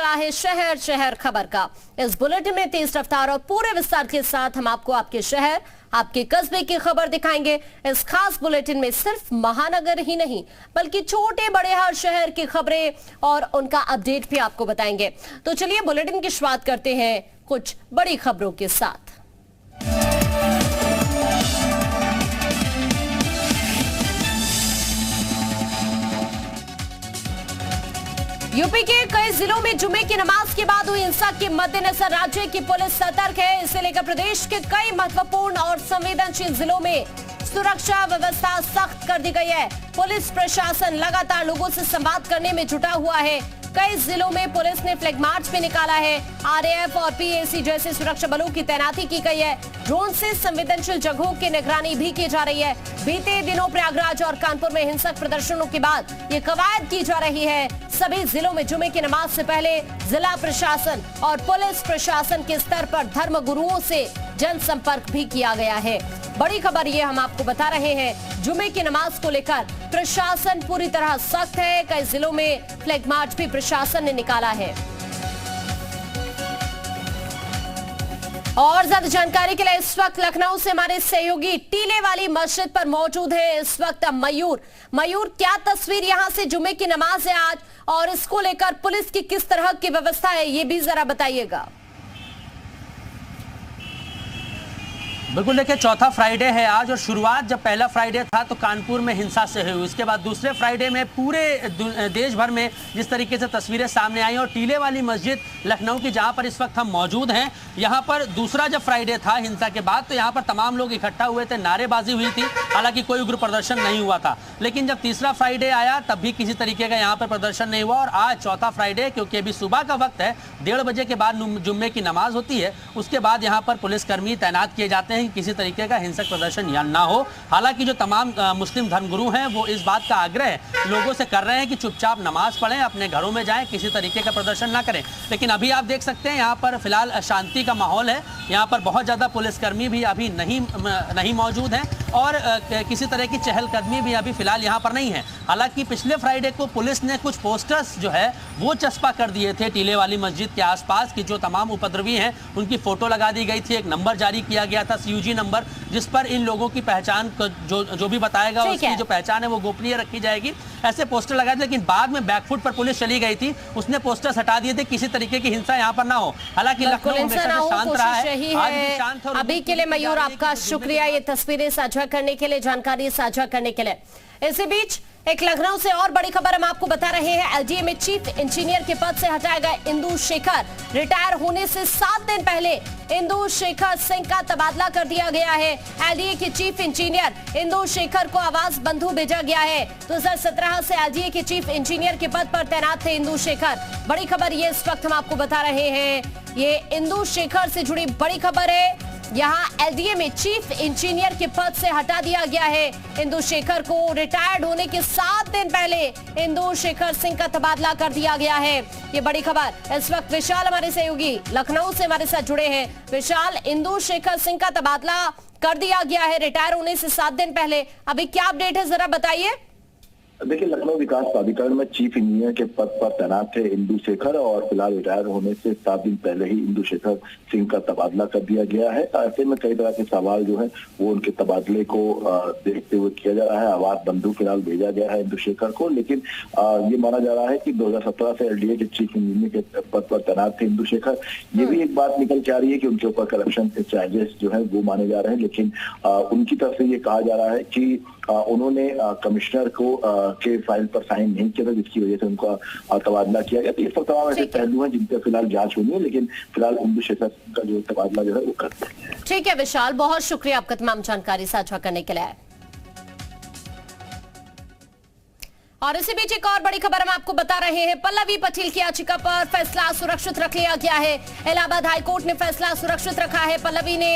सिलसिला है शहर शहर खबर का। इस बुलेटिन में तेज रफ्तार और पूरे विस्तार के साथ हम आपको आपके शहर, आपके कस्बे की खबर दिखाएंगे। इस खास बुलेटिन में सिर्फ महानगर ही नहीं बल्कि छोटे बड़े हर शहर की खबरें और उनका अपडेट भी आपको बताएंगे। तो चलिए बुलेटिन की शुरुआत करते हैं कुछ बड़ी खबरों के साथ। यूपी के कई जिलों में जुमे की नमाज के बाद हुई हिंसा के मद्देनजर राज्य की पुलिस सतर्क है। इसे लेकर प्रदेश के कई महत्वपूर्ण और संवेदनशील जिलों में सुरक्षा व्यवस्था सख्त कर दी गई है। पुलिस प्रशासन लगातार लोगों से संवाद करने में जुटा हुआ है। कई जिलों में पुलिस ने फ्लैग मार्च भी निकाला है। आरएएफ और पीएसी जैसे सुरक्षा बलों की तैनाती की गई है। ड्रोन से संवेदनशील जगहों की निगरानी भी की जा रही है। बीते दिनों प्रयागराज और कानपुर में हिंसक प्रदर्शनों के बाद ये कवायद की जा रही है। सभी जिलों में जुमे की नमाज से पहले जिला प्रशासन और पुलिस प्रशासन के स्तर पर धर्म गुरुओं से जनसंपर्क भी किया गया है। बड़ी खबर ये हम आपको बता रहे हैं, जुमे की नमाज को लेकर प्रशासन पूरी तरह सख्त है। कई जिलों में फ्लैग मार्च भी प्रशासन ने निकाला है। और ज्यादा जानकारी के लिए इस वक्त लखनऊ से हमारे सहयोगी टीले वाली मस्जिद पर मौजूद है इस वक्त मयूर, क्या तस्वीर यहां से? जुमे की नमाज है आज और इसको लेकर पुलिस की किस तरह की व्यवस्था है, ये भी जरा बताइएगा। बिल्कुल, देखिए चौथा फ्राइडे है आज और शुरुआत जब पहला फ्राइडे था तो कानपुर में हिंसा से हुई। उसके बाद दूसरे फ्राइडे में पूरे देश भर में जिस तरीके से तस्वीरें सामने आई और टीले वाली मस्जिद लखनऊ की जहां पर इस वक्त हम मौजूद हैं, यहां पर दूसरा जब फ्राइडे था हिंसा के बाद तो यहां पर तमाम लोग इकट्ठा हुए थे, नारेबाजी हुई थी। हालांकि कोई उग्र प्रदर्शन नहीं हुआ था, लेकिन जब तीसरा फ्राइडे आया तब भी किसी तरीके का यहाँ पर प्रदर्शन नहीं हुआ। और आज चौथा फ्राइडे, क्योंकि अभी सुबह का वक्त है, 1:30 बजे के बाद जुम्मे की नमाज होती है, उसके बाद यहाँ पर पुलिसकर्मी तैनात किए जाते हैं किसी तरीके का हिंसक प्रदर्शन या ना हो। हालांकि जो तमाम मुस्लिम धर्मगुरु हैं वो इस बात का आग्रह लोगों से कर रहे हैं कि चुपचाप नमाज पढ़ें, अपने घरों में जाएं, किसी तरीके का प्रदर्शन ना करें। लेकिन अभी आप देख सकते हैं यहाँ पर फिलहाल शांति का माहौल है। यहाँ पर बहुत ज़्यादा पुलिसकर्मी भी अभी नहीं मौजूद हैं और किसी तरह की चहलकदमी भी अभी फिलहाल यहाँ पर नहीं है। हालांकि पिछले फ्राइडे को पुलिस ने कुछ पोस्टर्स जो है वो चस्पा कर दिए थे टीले वाली मस्जिद के आसपास की जो तमाम उपद्रवी हैं उनकी फोटो लगा दी गई थी। एक नंबर जारी किया गया था, CUG नंबर, जिस पर इन लोगों की पहचान जो भी बताएगा उसकी जो पहचान है वो गोपनीय रखी जाएगी। ऐसे पोस्टर लगाए थे, लेकिन बाद में बैकफुट पर पुलिस चली गई थी, उसने पोस्टर्स हटा दिए थे, किसी तरीके की हिंसा यहाँ पर ना हो। हालांकि लखनऊ हमेशा से शांत रहा है, आज भी शांत है। अभी के लिए मयूर आपका शुक्रिया ये तस्वीरें साझा करने के लिए, जानकारी साझा करने के लिए। इसी बीच एक लखनऊ से और बड़ी खबर हम आपको बता रहे हैं। LDA में चीफ इंजीनियर के पद से हटाया गया इंदु शेखर। रिटायर होने से 7 दिन पहले इंदु शेखर सिंह का तबादला कर दिया गया है। LDA के चीफ इंजीनियर इंदु शेखर को आवास बंधु भेजा गया है। 2017 से LDA के चीफ इंजीनियर के पद पर तैनात थे इंदु शेखर। बड़ी खबर ये इस वक्त हम आपको बता रहे हैं, ये इंदु शेखर से जुड़ी बड़ी खबर है। यहाँ LDA में चीफ इंजीनियर के पद से हटा दिया गया है इंदु शेखर को। रिटायर्ड होने के 7 दिन पहले इंदु शेखर सिंह का तबादला कर दिया गया है। ये बड़ी खबर इस वक्त विशाल हमारे सहयोगी लखनऊ से हमारे साथ जुड़े हैं। विशाल, इंदु शेखर सिंह का तबादला कर दिया गया है रिटायर होने से 7 दिन पहले, अभी क्या अपडेट है जरा बताइए। देखिए, लखनऊ विकास प्राधिकरण में चीफ इंजीनियर के पद पर तैनात थे इंदु शेखर और फिलहाल रिटायर होने से 7 दिन पहले ही इंदु शेखर सिंह का तबादला कर दिया गया है। ऐसे में कई तरह के सवाल जो है वो उनके तबादले को देखते हुए किया जा रहा है। आवास बंधु फिलहाल भेजा गया है इंदु शेखर को, लेकिन ये माना जा रहा है कि 2017 से LDA के चीफ इंजीनियर के पद पर तैनात थे इंदु शेखर। ये भी एक बात निकल के आ रही है कि उनके ऊपर करप्शन के चार्जेस जो है वो माने जा रहे हैं, लेकिन उनकी तरफ से ये कहा जा रहा है कि उन्होंने कमिश्नर को के फाइल पर साइन नहीं किया था, जिसकी वजह से उनका तबादला किया गया। तो ये सब तमाम ऐसे पहलू हैं जिन पर फिलहाल जांच होनी है, लेकिन फिलहाल इंदु शेखर का जो तबादला जो है वो कर दिया गया है। ठीक है विशाल, बहुत शुक्रिया आपका तमाम जानकारी साझा करने के लिए। और इसी बीच एक और बड़ी खबर हम आपको बता रहे हैं, पल्लवी पटेल की याचिका पर फैसला सुरक्षित रख लिया गया है। इलाहाबाद हाईकोर्ट ने फैसला सुरक्षित रखा है। पल्लवी ने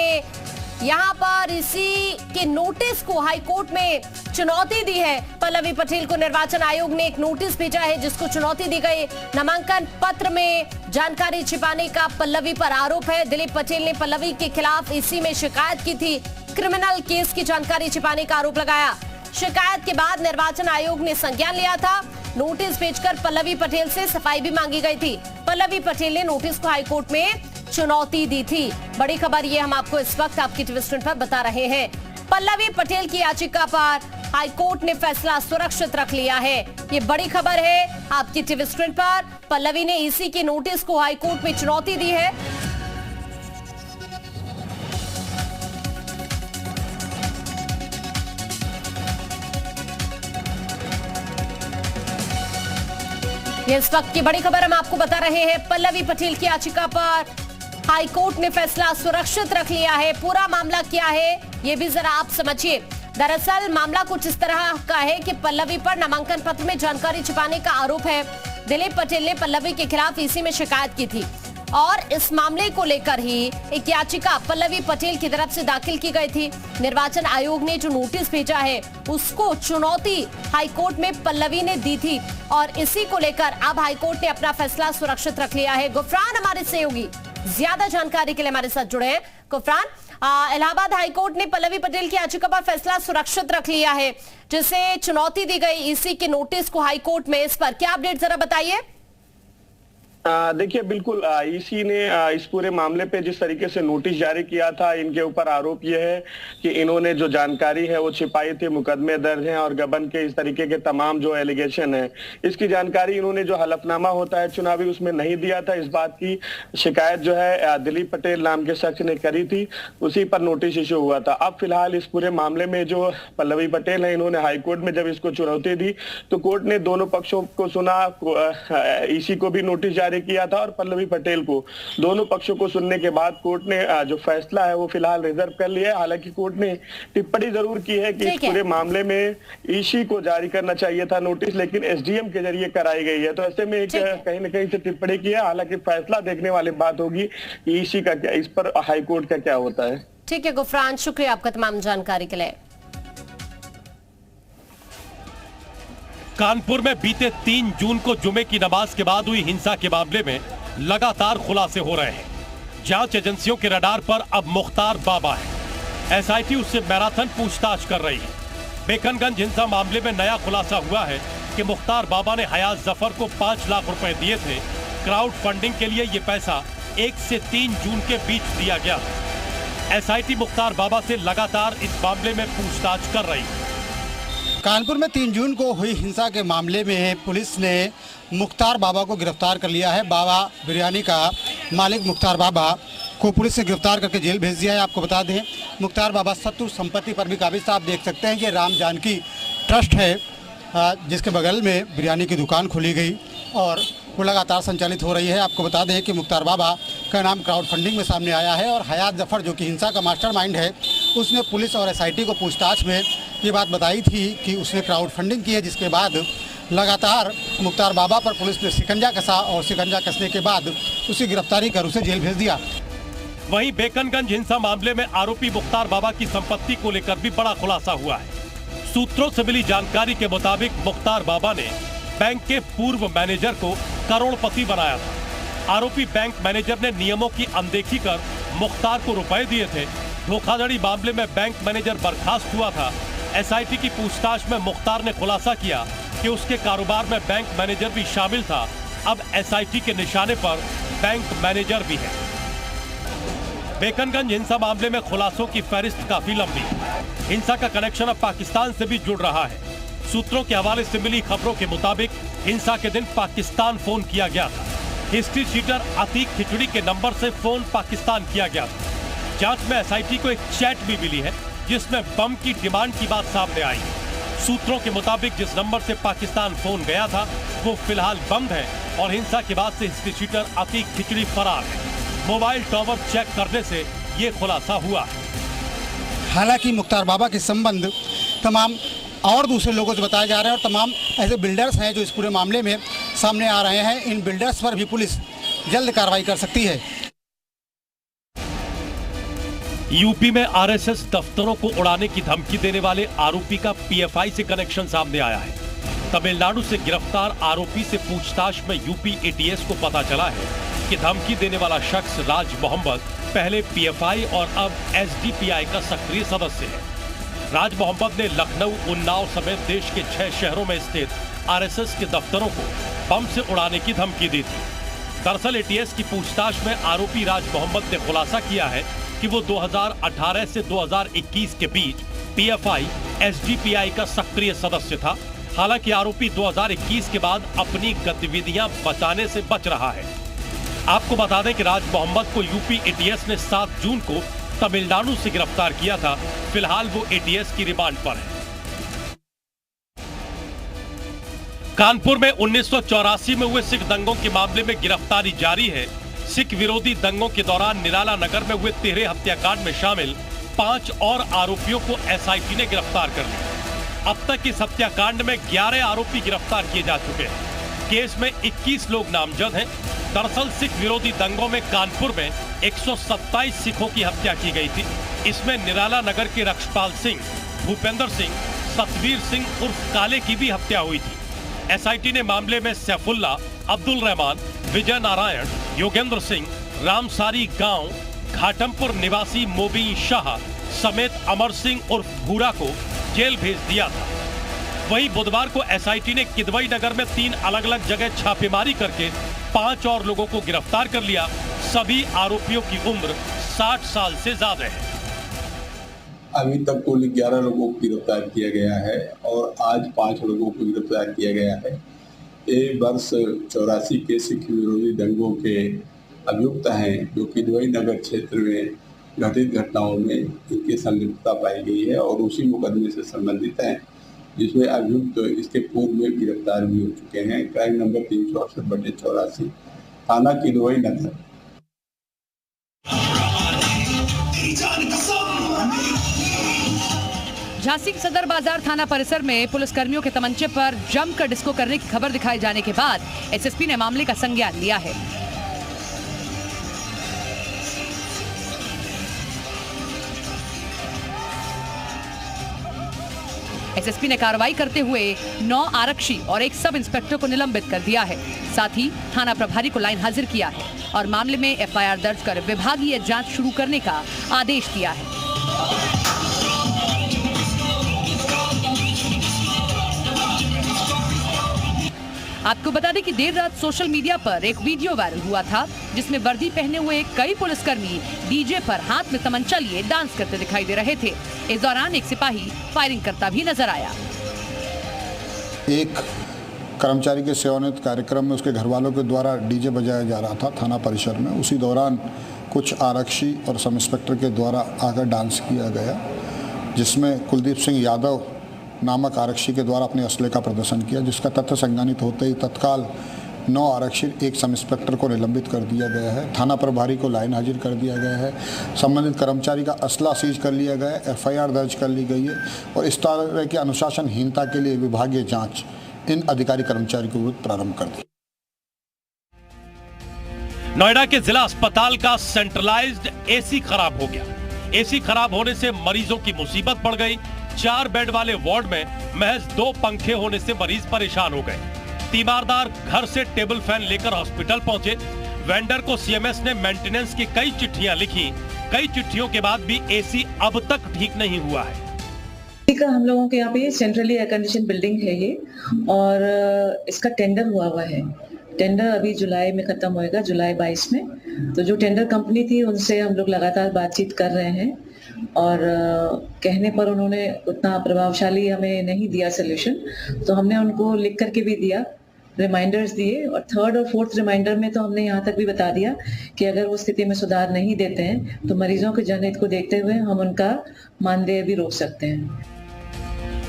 यहाँ पर इसी के नोटिस को हाईकोर्ट में चुनौती दी है। पल्लवी पटेल को निर्वाचन आयोग ने एक नोटिस भेजा है जिसको चुनौती दी गई। नामांकन पत्र में जानकारी छिपाने का पल्लवी पर आरोप है। दिलीप पटेल ने पल्लवी के खिलाफ इसी में शिकायत की थी। क्रिमिनल केस की जानकारी छिपाने का आरोप लगाया। शिकायत के बाद निर्वाचन आयोग ने संज्ञान लिया था। नोटिस भेजकर पल्लवी पटेल से सफाई भी मांगी गई थी। पल्लवी पटेल ने नोटिस को हाईकोर्ट में चुनौती दी थी। बड़ी खबर ये हम आपको इस वक्त आपकी टीवी स्क्रीन पर बता रहे हैं। पल्लवी पटेल की याचिका पर हाईकोर्ट ने फैसला सुरक्षित रख लिया है। ये बड़ी खबर है आपकी टीवी स्क्रीन पर। पल्लवी ने ईसी के नोटिस को हाईकोर्ट में चुनौती दी है। ये इस वक्त की बड़ी खबर हम आपको बता रहे हैं। पल्लवी पटेल की याचिका पर हाईकोर्ट ने फैसला सुरक्षित रख लिया है। पूरा मामला क्या है ये भी जरा आप समझिए। दरअसल मामला कुछ इस तरह का है कि पल्लवी पर नामांकन पत्र में जानकारी छिपाने का आरोप है। दिलीप पटेल ने पल्लवी के खिलाफ ईसी में शिकायत की थी और इस मामले को लेकर ही एक याचिका पल्लवी पटेल की तरफ से दाखिल की गई थी। निर्वाचन आयोग ने जो नोटिस भेजा है उसको चुनौती हाईकोर्ट में पल्लवी ने दी थी और इसी को लेकर अब हाईकोर्ट ने अपना फैसला सुरक्षित रख लिया है। गुफरान हमारे सहयोगी ज्यादा जानकारी के लिए हमारे साथ जुड़े हैं। गुफरान, इलाहाबाद हाईकोर्ट ने पल्लवी पटेल की याचिका पर फैसला सुरक्षित रख लिया है, जिसे चुनौती दी गई ईसी के नोटिस को हाईकोर्ट में। इस पर क्या अपडेट जरा बताइए। देखिए, बिल्कुल ईसी ने इस पूरे मामले पे जिस तरीके से नोटिस जारी किया था, इनके ऊपर आरोप यह है कि इन्होंने जो जानकारी है वो छिपाई थी, मुकदमे दर्ज हैं और गबन के इस तरीके के तमाम जो एलिगेशन है, इसकी जानकारी इन्होंने जो हलफनामा होता है चुनावी उसमें नहीं दिया था। इस बात की शिकायत जो है दिलीप पटेल नाम के शख्स ने करी थी, उसी पर नोटिस इशू हुआ था। अब फिलहाल इस पूरे मामले में जो पल्लवी पटेल है, इन्होंने हाईकोर्ट में जब इसको चुनौती दी तो कोर्ट ने दोनों पक्षों को सुना, ईसी को भी नोटिस जारी किया था और पल्लवी पटेल को। दोनों पक्षों को सुनने के बाद कोर्ट ने जो फैसला है वो फिलहाल रिजर्व कर लिया है। हालांकि कोर्ट ने टिप्पणी जरूर की है कि इस पूरे मामले में ईसी को जारी करना चाहिए था नोटिस, लेकिन एसडीएम के जरिए कराई गई है। तो ऐसे में कहीं न कहीं से टिप्पणी की है। हालांकि फैसला देखने वाली बात होगी कि ईसी का क्या, इस पर हाईकोर्ट का क्या होता है। ठीक है गुफरान, शुक्रिया आपका तमाम जानकारी के लिए। कानपुर में बीते 3 जून को जुमे की नमाज के बाद हुई हिंसा के मामले में लगातार खुलासे हो रहे हैं। जांच एजेंसियों के रडार पर अब मुख्तार बाबा है। एसआईटी उससे मैराथन पूछताछ कर रही है। बेकनगंज हिंसा मामले में नया खुलासा हुआ है कि मुख्तार बाबा ने हयात जफर को 5 लाख रुपए दिए थे। क्राउड फंडिंग के लिए ये पैसा 1 से 3 जून के बीच दिया गया। एसआईटी मुख्तार बाबा से लगातार इस मामले में पूछताछ कर रही है। कानपुर में 3 जून को हुई हिंसा के मामले में पुलिस ने मुख्तार बाबा को गिरफ्तार कर लिया है। बाबा बिरयानी का मालिक मुख्तार बाबा को पुलिस ने गिरफ्तार करके जेल भेज दिया है। आपको बता दें, मुख्तार बाबा शत्रु संपत्ति पर भी काबिज था। आप देख सकते हैं ये राम जानकी ट्रस्ट है जिसके बगल में बिरयानी की दुकान खोली गई और वो लगातार संचालित हो रही है। आपको बता दें कि मुख्तार बाबा का नाम क्राउड फंडिंग में सामने आया है और हयात जफर जो कि हिंसा का मास्टरमाइंड है, उसने पुलिस और एसआईटी को पूछताछ में ये बात बताई थी कि उसने क्राउड फंडिंग की है। जिसके बाद लगातार मुख्तार बाबा पर पुलिस ने शिकंजा कसा और शिकंजा कसने के बाद उसे गिरफ्तारी कर उसे जेल भेज दिया। वहीं बेकनगंज हिंसा मामले में आरोपी मुख्तार बाबा की संपत्ति को लेकर भी बड़ा खुलासा हुआ है। सूत्रों से मिली जानकारी के मुताबिक मुख्तार बाबा ने बैंक के पूर्व मैनेजर को करोड़पति बनाया था। आरोपी बैंक मैनेजर ने नियमों की अनदेखी कर मुख्तार को रुपए दिए थे। धोखाधड़ी मामले में बैंक मैनेजर बर्खास्त हुआ था। एसआईटी की पूछताछ में मुख्तार ने खुलासा किया कि उसके कारोबार में बैंक मैनेजर भी शामिल था। अब एसआईटी के निशाने पर बैंक मैनेजर भी है। बेकनगंज हिंसा मामले में खुलासों की फहरिस्त काफी लंबी है। हिंसा का कनेक्शन अब पाकिस्तान से भी जुड़ रहा है। सूत्रों के हवाले से मिली खबरों के मुताबिक हिंसा के दिन पाकिस्तान फोन किया गया था। हिस्ट्री शीटर अतीक खिचड़ी के नंबर से फोन पाकिस्तान किया गया था। जांच में एसआईटी को एक चैट भी मिली है जिसमें बम की डिमांड की बात सामने आई। सूत्रों के मुताबिक जिस नंबर से पाकिस्तान फोन गया था वो फिलहाल बंद है और हिंसा के बाद से हिस्ट्री शीटर अतीक खिचड़ी फरार है। मोबाइल टावर चेक करने से ये खुलासा हुआ। हालांकि मुख्तार बाबा के संबंध तमाम और दूसरे लोगों से बताए जा रहे हैं और तमाम ऐसे बिल्डर्स हैं जो इस पूरे मामले में सामने आ रहे हैं। इन बिल्डर्स पर भी पुलिस जल्द कार्रवाई कर सकती है। यूपी में आरएसएस दफ्तरों को उड़ाने की धमकी देने वाले आरोपी का पीएफआई से कनेक्शन सामने आया है। तमिलनाडु से गिरफ्तार आरोपी से पूछताछ में यूपी एटीएस को पता चला है कि धमकी देने वाला शख्स राज मोहम्मद पहले पीएफआई और अब एसडीपीआई का सक्रिय सदस्य है। राज मोहम्मद ने लखनऊ, उन्नाव समेत देश के 6 शहरों में स्थित आरएसएस के दफ्तरों को बम से उड़ाने की धमकी दी थी। दरअसल एटीएस की पूछताछ में आरोपी राज मोहम्मद ने खुलासा किया है कि वो 2018 से 2021 के बीच पीएफआई एसडीपीआई का सक्रिय सदस्य था। हालांकि आरोपी 2021 के बाद अपनी गतिविधियां बताने से बच रहा है। आपको बता दें कि राज मोहम्मद को यूपी एटीएस ने 7 जून को तमिलनाडु से गिरफ्तार किया था। फिलहाल वो एटीएस की रिमांड पर है। कानपुर में 1984 में हुए सिख दंगों के मामले में गिरफ्तारी जारी है। सिख विरोधी दंगों के दौरान निराला नगर में हुए 13 हत्याकांड में शामिल 5 और आरोपियों को एसआईटी ने गिरफ्तार कर लिया। अब तक इस हत्याकांड में 11 आरोपी गिरफ्तार किए जा चुके हैं। केस में 21 लोग नामजद हैं। दरअसल सिख विरोधी दंगों में कानपुर में 127 सिखों की हत्या की गई थी। इसमें निराला नगर के रक्षपाल सिंह, भूपेंद्र सिंह, सतवीर सिंह उर्फ काले की भी हत्या हुई थी। एसआईटी ने मामले में सैफुल्ला, अब्दुल रहमान, विजय नारायण, योगेंद्र सिंह, रामसारी गांव, घाटमपुर निवासी मोबी शाह समेत अमर सिंह उर्फ भूरा को जेल भेज दिया था। वहीं बुधवार को एसआईटी ने किदवई नगर में 3 अलग अलग जगह छापेमारी करके 5 और लोगों को गिरफ्तार कर लिया। सभी आरोपियों की उम्र 60 साल से ज्यादा है। अभी तक कुल 11 लोगों को गिरफ्तार किया गया है और आज 5 लोगों को गिरफ्तार किया गया है। ये वर्ष 84 के सिख विरोधी दंगों के अभियुक्त हैं जो किदवई नगर क्षेत्र में घटित घटनाओं में इनकी संलिप्तता पाई गई है और उसी मुकदमे से संबंधित हैं, जिसमें अभियुक्त इसके पूर्व में गिरफ्तार भी हो चुके हैं। क्राइम नंबर 368/84, थाना किदवई नगर। झांसी के सदर बाजार थाना परिसर में पुलिसकर्मियों के तमंचे पर जमकर डिस्को करने की खबर दिखाए जाने के बाद एसएसपी ने मामले का संज्ञान लिया है। एसएसपी ने कार्रवाई करते हुए 9 आरक्षी और 1 सब इंस्पेक्टर को निलंबित कर दिया है। साथ ही थाना प्रभारी को लाइन हाजिर किया है और मामले में एफआईआर दर्ज कर विभागीय जांच शुरू करने का आदेश दिया है। आपको बता दें कि देर रात सोशल मीडिया पर एक वीडियो वायरल हुआ था जिसमें वर्दी पहने हुए कई पुलिसकर्मी डीजे पर हाथ में तमंचा लिए डांस करते दिखाई दे रहे थे। इस दौरान एक सिपाही फायरिंग करता भी नजर आया। एक कर्मचारी के सेवानिवृत्त कार्यक्रम में उसके घर वालों के द्वारा डीजे बजाया जा रहा था थाना परिसर में। उसी दौरान कुछ आरक्षी और सब इंस्पेक्टर के द्वारा आकर डांस किया गया, जिसमें कुलदीप सिंह यादव नामक आरक्षी के द्वारा अपने असले का प्रदर्शन किया, जिसका तथ्य संज्ञानित होते ही तत्काल 9 आरक्षी 1 सब इंस्पेक्टर को निलंबित कर दिया गया है। थाना प्रभारी को लाइन हाजिर कर दिया गया है। संबंधित कर्मचारी का असला सीज कर लिया गया है, एफआईआर दर्ज कर ली गई है और इस तरह की अनुशासनहीनता के लिए विभागीय जांच इन अधिकारी कर्मचारी के विरुद्ध प्रारंभ कर दी। नोएडा के जिला अस्पताल का सेंट्रलाइज्ड एसी खराब हो गया। एसी खराब होने से मरीजों की मुसीबत बढ़ गई। 4 बेड वाले वार्ड में महज 2 पंखे होने से मरीज परेशान हो गए। तीमारदार घर से टेबल फैन लेकर हॉस्पिटल पहुंचे। वेंडर को सीएमएस ने मेंटेनेंस की कई चिट्ठियां लिखी। कई चिट्ठियों के बाद भी एसी अब तक ठीक नहीं हुआ है। हम लोगों के यहाँ पे सेंट्रली एयर कंडीशन बिल्डिंग है ये, और इसका टेंडर हुआ है। टेंडर अभी जुलाई में खत्म होएगा, जुलाई 22 में। तो जो टेंडर कंपनी थी उनसे हम लोग लगातार बातचीत कर रहे हैं और कहने पर उन्होंने उतना प्रभावशाली हमें नहीं दिया सोल्यूशन, तो हमने उनको लिख करके भी दिया, रिमाइंडर्स दिए, और 3rd और 4th रिमाइंडर में तो हमने यहाँ तक भी बता दिया कि अगर वो स्थिति में सुधार नहीं देते हैं तो मरीजों के जनहित को देखते हुए हम उनका मानदेय भी रोक सकते हैं।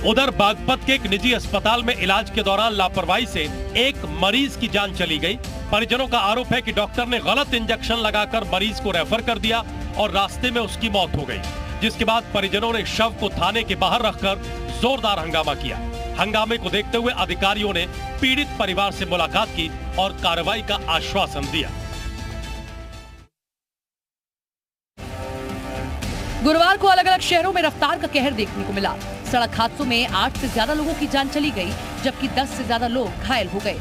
उधर बागपत के एक निजी अस्पताल में इलाज के दौरान लापरवाही से एक मरीज की जान चली गई। परिजनों का आरोप है कि डॉक्टर ने गलत इंजेक्शन लगाकर मरीज को रेफर कर दिया और रास्ते में उसकी मौत हो गई, जिसके बाद परिजनों ने शव को थाने के बाहर रखकर जोरदार हंगामा किया। हंगामे को देखते हुए अधिकारियों ने पीड़ित परिवार से मुलाकात की और कार्रवाई का आश्वासन दिया। गुरुवार को अलग अलग शहरों में रफ्तार का कहर देखने को मिला। सड़क हादसों में 8 से ज्यादा लोगों की जान चली गई, जबकि 10 से ज्यादा लोग घायल हो गए।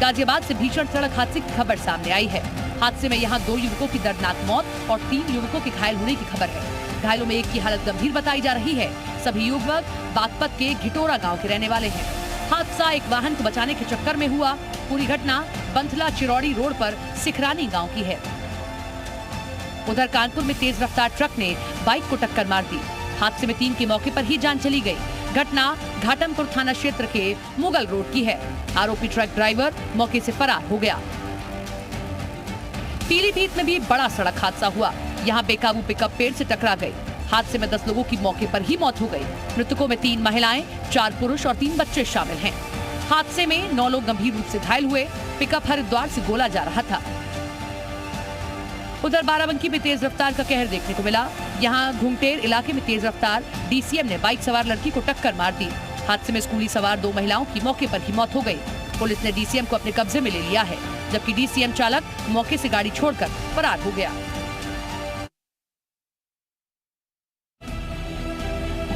गाजियाबाद से भीषण सड़क हादसे की खबर सामने आई है। हादसे में यहां 2 युवकों की दर्दनाक मौत और 3 युवकों के घायल होने की खबर है। घायलों में एक की हालत गंभीर बताई जा रही है। सभी युवक बागपत के घिटोरा गांव के रहने वाले हैं। हादसा एक वाहन को बचाने के चक्कर में हुआ। पूरी घटना बंथला चिरौड़ी रोड पर सिखरानी गांव की है। उधर कानपुर में तेज रफ्तार ट्रक ने बाइक को टक्कर मार दी। हादसे में 3 की मौके पर ही जान चली गई। घटना घाटमपुर थाना क्षेत्र के मुगल रोड की है। आरोपी ट्रक ड्राइवर मौके से फरार हो गया। पीलीभीत में भी बड़ा सड़क हादसा हुआ। यहाँ बेकाबू पिकअप पेड़ से टकरा गई। हादसे में 10 लोगों की मौके पर ही मौत हो गई। मृतकों में 3 महिलाएं, 4 पुरुष और 3 बच्चे शामिल हैं। हादसे में 9 लोग गंभीर रूप से घायल हुए। पिकअप हरिद्वार से गोला जा रहा था। उधर बाराबंकी में तेज रफ्तार का कहर देखने को मिला। यहाँ घुंगटेर इलाके में तेज रफ्तार डीसीएम ने बाइक सवार लड़की को टक्कर मार दी। हादसे में स्कूली सवार 2 महिलाओं की मौके पर ही मौत हो गई। पुलिस ने डीसीएम को अपने कब्जे में ले लिया है, जबकि डीसीएम चालक मौके से गाड़ी छोड़कर फरार हो गया।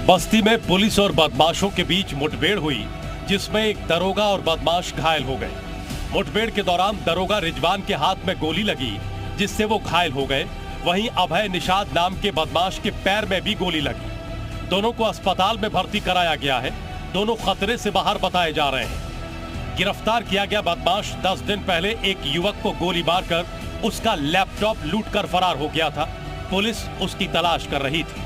बस्ती में पुलिस और बदमाशों के बीच मुठभेड़ हुई, जिसमें एक दरोगा और बदमाश घायल हो गए। मुठभेड़ के दौरान दरोगा रिजवान के हाथ में गोली लगी, जिससे वो घायल हो गए। वहीं अभय निषाद नाम के बदमाश के पैर में भी गोली लगी। दोनों को अस्पताल में भर्ती कराया गया है। दोनों खतरे से बाहर बताए जा रहे हैं। गिरफ्तार किया गया बदमाश 10 दिन पहले एक युवक को गोली मारकर उसका लैपटॉप लूटकर फरार हो गया था। पुलिस उसकी तलाश कर रही थी।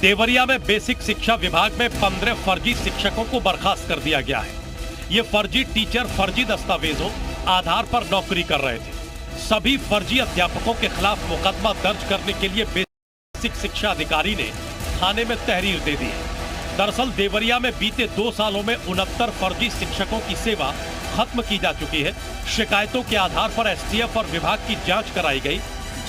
देवरिया में बेसिक शिक्षा विभाग में 15 फर्जी शिक्षकों को बर्खास्त कर दिया गया है। ये फर्जी टीचर फर्जी दस्तावेजों आधार पर नौकरी कर रहे थे। सभी फर्जी अध्यापकों के खिलाफ मुकदमा दर्ज करने के लिए बेसिक शिक्षा अधिकारी ने थाने में तहरीर दे दी है। दरअसल देवरिया में बीते 2 सालों में 69 फर्जी शिक्षकों की सेवा खत्म की जा चुकी है। शिकायतों के आधार पर एसटीएफ और विभाग की जांच कराई गई।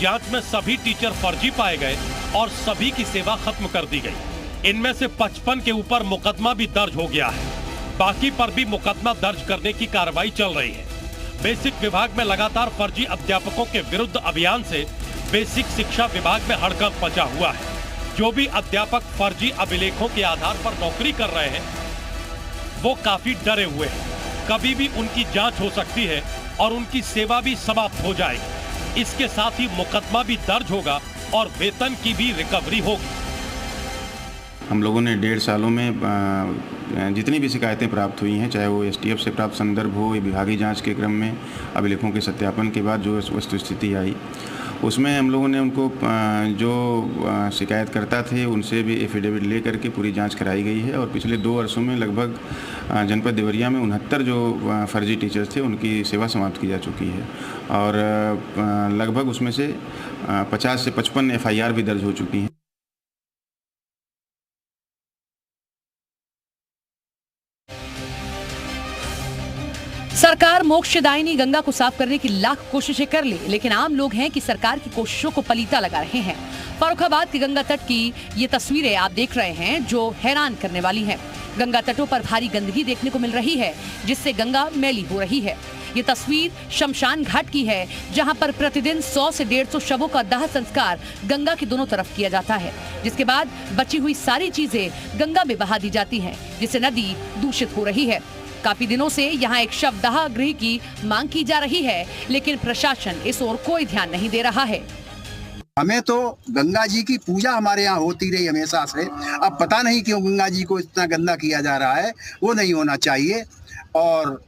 जांच में सभी टीचर फर्जी पाए गए और सभी की सेवा खत्म कर दी गई। इनमें से 55 के ऊपर मुकदमा भी दर्ज हो गया है। बाकी पर भी मुकदमा दर्ज करने की कार्रवाई चल रही है। बेसिक विभाग में लगातार फर्जी अध्यापकों के विरुद्ध अभियान से बेसिक शिक्षा विभाग में हड़कंप मचा हुआ है। जो भी अध्यापक फर्जी अभिलेखों के आधार पर नौकरी कर रहे हैं, वो काफी डरे हुए हैं। कभी भी उनकी जांच हो सकती है और उनकी सेवा भी समाप्त हो जाएगी। इसके साथ ही मुकदमा भी दर्ज होगा और वेतन की भी रिकवरी होगी। हम लोगों ने 1.5 सालों में जितनी भी शिकायतें प्राप्त हुई हैं, चाहे वो एसटीएफ से प्राप्त संदर्भ हो या विभागीय जांच के क्रम में अभिलेखों के सत्यापन के बाद जो वस्तुस्थिति आई, उसमें हम लोगों ने उनको जो शिकायतकर्ता थे उनसे भी एफिडेविट ले करके पूरी जांच कराई गई है। और पिछले 2 वर्षों में लगभग जनपद देवरिया में 69 जो फर्जी टीचर्स थे उनकी सेवा समाप्त की जा चुकी है और लगभग उसमें से 50 से 55 एफआईआर भी दर्ज हो चुकी हैं। सरकार मोक्षदायिनी गंगा को साफ करने की लाख कोशिशें कर ली, लेकिन आम लोग हैं कि सरकार की कोशिशों को पलीता लगा रहे हैं। फर्रुखाबाद के गंगा तट की ये तस्वीरें आप देख रहे हैं, जो हैरान करने वाली हैं। गंगा तटों पर भारी गंदगी देखने को मिल रही है, जिससे गंगा मैली हो रही है। ये तस्वीर शमशान घाट की है, जहां पर प्रतिदिन 100 से 150 शवों का दाह संस्कार गंगा के दोनों तरफ किया जाता है, जिसके बाद बची हुई सारी चीजें गंगा में बहा दी जाती हैं, जिससे नदी दूषित हो रही है। काफी दिनों से यहाँ एक शवदाह गृह की मांग की जा रही है, लेकिन प्रशासन इस ओर कोई ध्यान नहीं दे रहा है। हमें तो गंगा जी की पूजा हमारे यहाँ होती रही हमेशा से। अब पता नहीं क्यों गंगा जी को इतना गंदा किया जा रहा है, वो नहीं होना चाहिए। और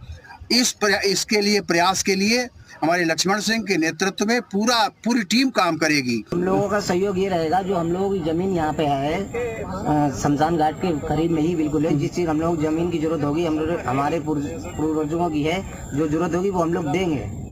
इसके लिए प्रयास के लिए हमारे लक्ष्मण सिंह के नेतृत्व में पूरी टीम काम करेगी। हम लोगों का सहयोग ये रहेगा, जो हम लोगों की जमीन यहाँ पे है शमशान घाट के करीब में ही बिल्कुल है, जिससे हम लोग जमीन की जरूरत होगी, हम लोग हमारे पूर्वजों की है, जो जरूरत होगी वो हम लोग देंगे।